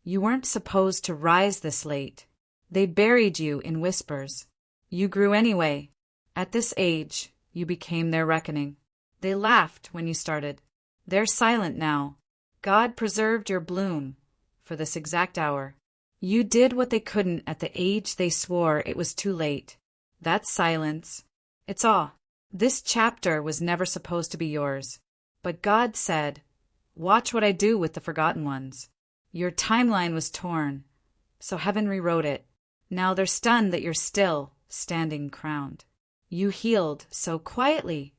You weren't supposed to rise this late. They buried you in whispers. You grew anyway. At this age, you became their reckoning. They laughed when you started. They're silent now. God preserved your bloom for this exact hour. You did what they couldn't at the age they swore it was too late. That's silence. It's awe. This chapter was never supposed to be yours. But God said, "Watch what I do with the forgotten ones." Your timeline was torn, so heaven rewrote it. Now they're stunned that you're still standing crowned. You healed so quietly.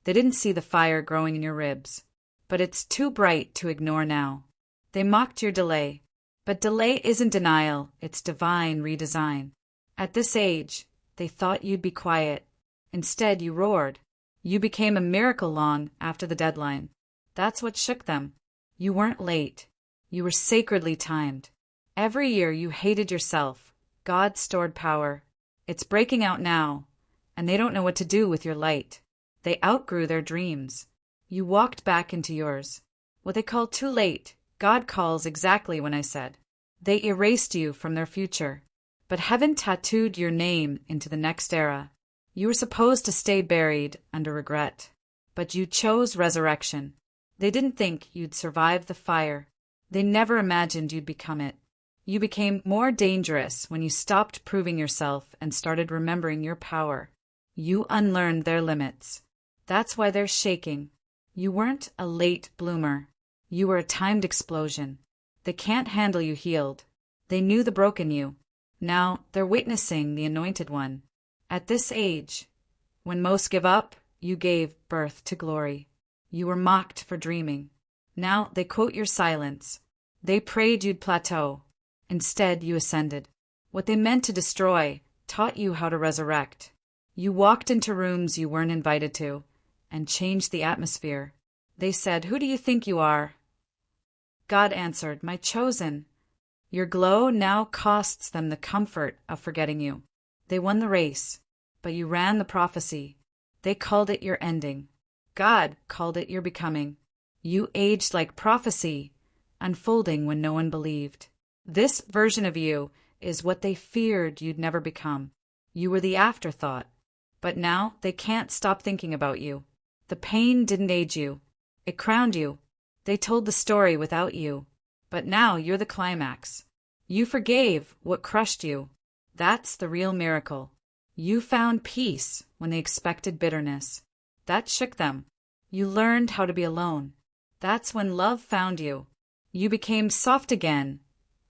They didn't see the fire growing in your ribs. But it's too bright to ignore now. They mocked your delay. But delay isn't denial, it's divine redesign. At this age, they thought you'd be quiet. Instead, you roared. You became a miracle long after the deadline. That's what shook them. You weren't late. You were sacredly timed. Every year you hated yourself. God stored power. It's breaking out now, and they don't know what to do with your light. They outgrew their dreams. You walked back into yours. What they call too late, God calls exactly when I said. They erased you from their future. But heaven tattooed your name into the next era. You were supposed to stay buried under regret. But you chose resurrection. They didn't think you'd survive the fire. They never imagined you'd become it. You became more dangerous when you stopped proving yourself and started remembering your power. You unlearned their limits. That's why they're shaking. You weren't a late bloomer. You were a timed explosion. They can't handle you healed. They knew the broken you. Now they're witnessing the anointed one. At this age, when most give up, you gave birth to glory. You were mocked for dreaming. Now they quote your silence. They prayed you'd plateau. Instead, you ascended. What they meant to destroy taught you how to resurrect. You walked into rooms you weren't invited to and changed the atmosphere. They said, "Who do you think you are?" God answered, "My chosen." Your glow now costs them the comfort of forgetting you. They won the race, but you ran the prophecy. They called it your ending. God called it your becoming. You aged like prophecy, unfolding when no one believed. This version of you is what they feared you'd never become. You were the afterthought. But now they can't stop thinking about you. The pain didn't age you. It crowned you. They told the story without you. But now you're the climax. You forgave what crushed you. That's the real miracle. You found peace when they expected bitterness. That shook them. You learned how to be alone. That's when love found you. You became soft again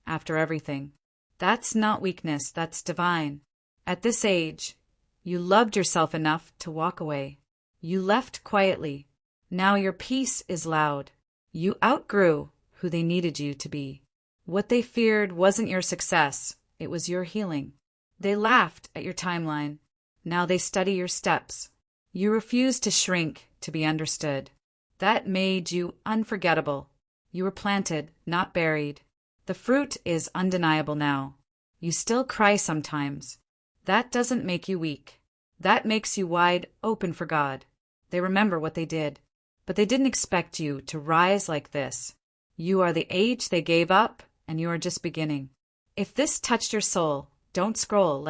after everything. That's not weakness, that's divine. At this age, you loved yourself enough to walk away. You left quietly. Now your peace is loud. You outgrew who they needed you to be. What they feared wasn't your success, it was your healing. They laughed at your timeline. Now they study your steps. You refused to shrink to be understood. That made you unforgettable. You were planted, not buried. The fruit is undeniable now. You still cry sometimes. That doesn't make you weak. That makes you wide open for God. They remember what they did. But they didn't expect you to rise like this. You are the age they gave up, and you are just beginning. If this touched your soul, don't scroll,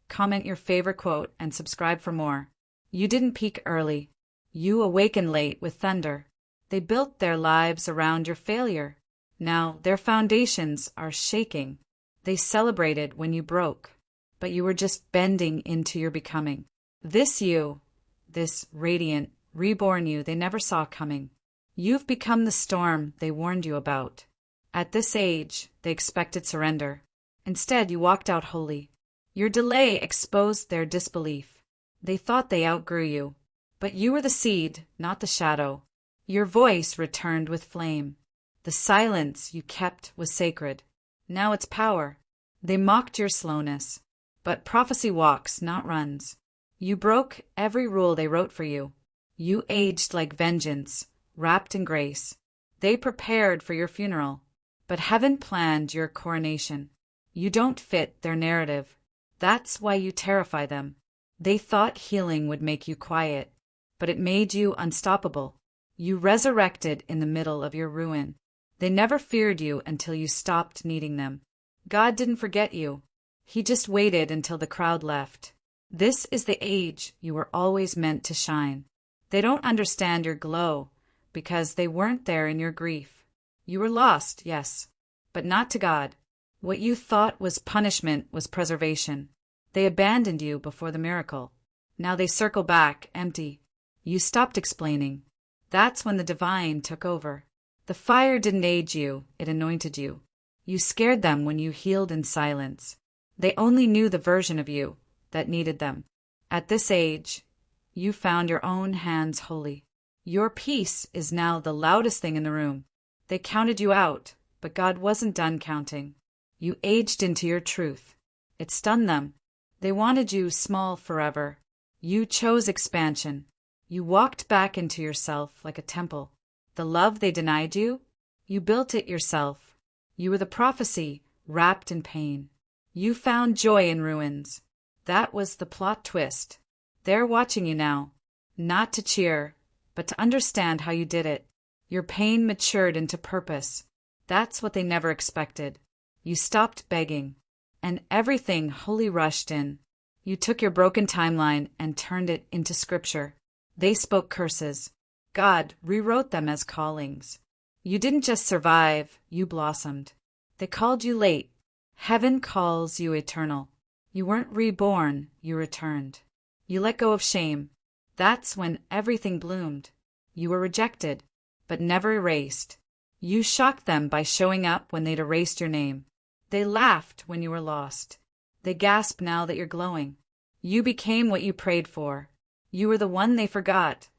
comment your favorite quote, and subscribe for more. You didn't peak early. You awakened late with thunder. They built their lives around your failure. Now their foundations are shaking. They celebrated when you broke, but you were just bending into your becoming. This you, this radiant, reborn you they never saw coming. You've become the storm they warned you about. At this age, they expected surrender. Instead, you walked out holy. Your delay exposed their disbelief. They thought they outgrew you. But you were the seed, not the shadow. Your voice returned with flame. The silence you kept was sacred. Now it's power. They mocked your slowness. But prophecy walks, not runs. You broke every rule they wrote for you. You aged like vengeance, wrapped in grace. They prepared for your funeral. But heaven planned your coronation. You don't fit their narrative. That's why you terrify them. They thought healing would make you quiet, but it made you unstoppable. You resurrected in the middle of your ruin. They never feared you until you stopped needing them. God didn't forget you. He just waited until the crowd left. This is the age you were always meant to shine. They don't understand your glow because they weren't there in your grief. You were lost, yes, but not to God. What you thought was punishment was preservation. They abandoned you before the miracle. Now they circle back, empty. You stopped explaining. That's when the divine took over. The fire didn't age you, it anointed you. You scared them when you healed in silence. They only knew the version of you that needed them. At this age, you found your own hands holy. Your peace is now the loudest thing in the room. They counted you out, but God wasn't done counting. You aged into your truth. It stunned them. They wanted you small forever. You chose expansion. You walked back into yourself like a temple. The love they denied you, you built it yourself. You were the prophecy wrapped in pain. You found joy in ruins. That was the plot twist. They're watching you now, not to cheer, but to understand how you did it. Your pain matured into purpose. That's what they never expected. You stopped begging, and everything wholly rushed in. You took your broken timeline and turned it into scripture. They spoke curses. God rewrote them as callings. You didn't just survive, you blossomed. They called you late. Heaven calls you eternal. You weren't reborn, you returned. You let go of shame. That's when everything bloomed. You were rejected, but never erased. You shocked them by showing up when they'd erased your name. They laughed when you were lost. They gasp now that you're glowing. You became what you prayed for. You were the one they forgot,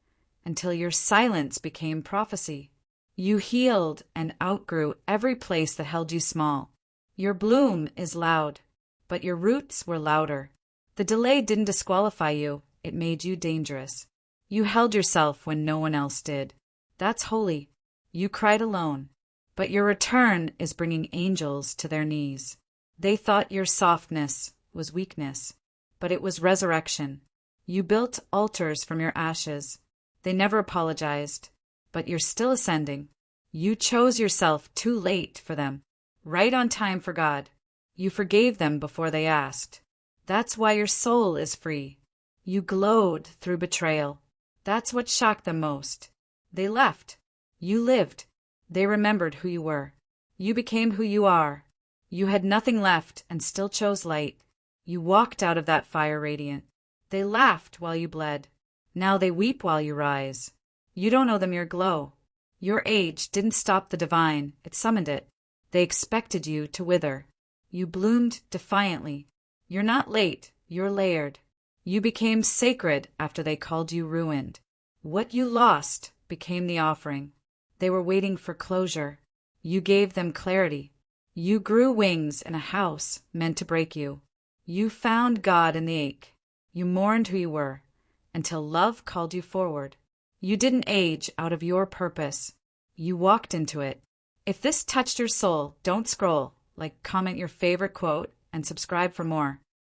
until your silence became prophecy. You healed and outgrew every place that held you small. Your bloom is loud, but your roots were louder. The delay didn't disqualify you, it made you dangerous. You held yourself when no one else did. That's holy. You cried alone. But your return is bringing angels to their knees. They thought your softness was weakness, but it was resurrection. You built altars from your ashes. They never apologized, but you're still ascending. You chose yourself too late for them, right on time for God. You forgave them before they asked. That's why your soul is free. You glowed through betrayal. That's what shocked them most. They left. You lived. They remembered who you were. You became who you are. You had nothing left and still chose light. You walked out of that fire radiant. They laughed while you bled. Now they weep while you rise. You don't owe them your glow. Your age didn't stop the divine, it summoned it. They expected you to wither. You bloomed defiantly. You're not late, you're layered. You became sacred after they called you ruined. What you lost became the offering. They were waiting for closure. You gave them clarity. You grew wings in a house meant to break you. You found God in the ache. You mourned who you were, until love called you forward. You didn't age out of your purpose. You walked into it. If this touched your soul, don't scroll. Comment your favorite quote and subscribe for more.